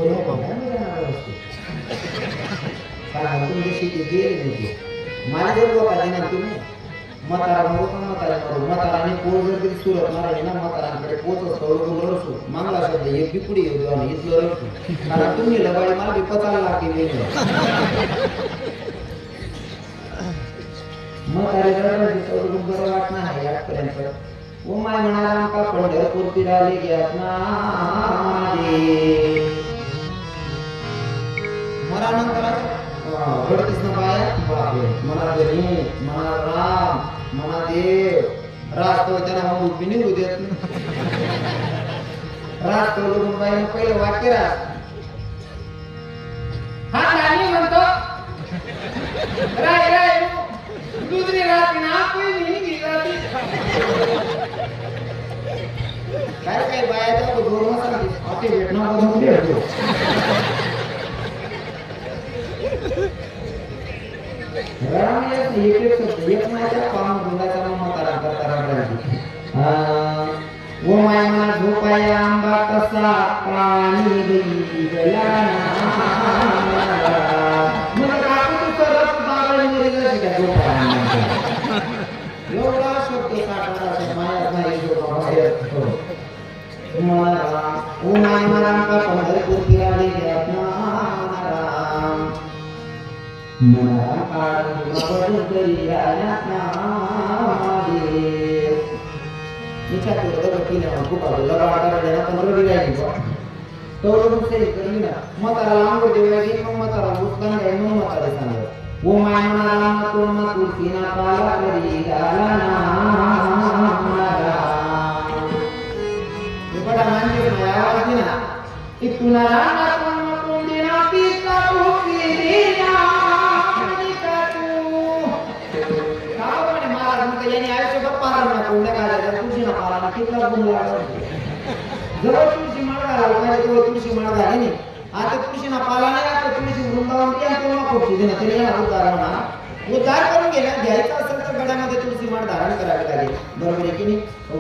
सोन्या बघा मी जाणार असतो कारण तुमची शेती गेली नाही मला जर लोक आले ना तुम्ही म्हातारा मारू पण म्हातारा मारू म्हाताराने पोळ जर कधी सुरत मारली ना म्हातारांकडे पोच सोडून रसू मागला शब्द एक बिपुडी येऊ आणि इथलं रसू कारण तुम्ही लबाडी मला विपताला लागते म्हाताऱ्याला सोडून बरं वाटणार आहे आजपर्यंत ओ माय म्हणाला का पंढरपूर फिराले घ्यात ना मरा नंतर घडतीस ना बाया मना गणी मना राम मना देव रास्तव त्यांना मग उभी निघू देत रास्तव लोकून बाईने पहिलं वाक्य राहत हा राणी म्हणतो राय राय दुसरी राहते ना पहिली निघी राहते काय काय बाया त्या जोर मसाला आपली भेटणं बघून भेटतो राम एक माझ्या पाम गुंडाचा म्हातारा करता राहिली ओ माय मना झोपाया आंबा कसा पाणी गेला मला काकू तू सरस बागडी मध्ये गेला का झोपाया एवढा शब्द काढला असे माया नाही झोपा बाहेर मला ओ माय मना का पंढरपूर फिराले गेला राम मला काढून तरी आल्या विचार करतो की नाही खूप आवडला वाटायला 15 दिवस राहिली तो लोक सेल करली ना म्हातारा लांब देवायची मग म्हातारा दुकान आहे मग म्हातारा सांगत ओ माय मना तो ना तुलसीना पाला करी गाला ना हे बडा मानते ना आवाज दे ना की तुला ना कोण देना पीता भूखी देना यानी आयुष्यभर पारायण कोणत्या काढायचा तुळशीना पारायण कितला गुण लागला जवळ तुळशी माळ घालायला पाहिजे तेव्हा तुळशी माळ घाली नाही आता तुळशीना पाला नाही आता तुळशी वृंदावन ती आणि तेव्हा खूपशी देणार तरी या उद्धार उद्धार करून घ्यायचा असेल तर गड्यामध्ये तुळशी माळ धारण करावी लागेल बरोबर आहे की नाही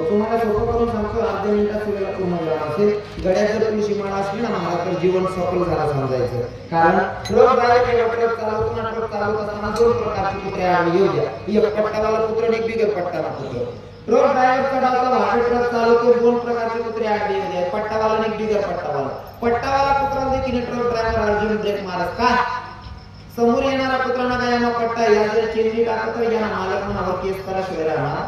तुम्हाला सोपं करून सांगतो अर्ध्या मिनिटात वेळेला पूर्ण वेळा असेल गड्यात जर तुळशी माळ असली ना मला तर जीवन सफल झालं समजायचं कारण ट्रक ड्रायव्हर ट्रक चालवतो ना ट्रक चालवत असताना 2 प्रकारचे कुत्रे आम्ही येऊ द्या एक पट्टावाला कुत्र आणि एक बिगर पट्टाला कुत्र ट्रक ड्रायव्हर चढावता भाडे ट्रक चालवतो 2 प्रकारचे कुत्रे आडवे येऊ द्या पट्टावाला आणि एक बिगर पट्टावाला कुत्रा देखील ट्रक ड्रायव्हर अर्जुन ब्रेक मारत का समोर येणारा कुत्रा ना काय पट्टा या जर चेंडी टाकत तर या मालक मनावर केस करा शिवाय राहणार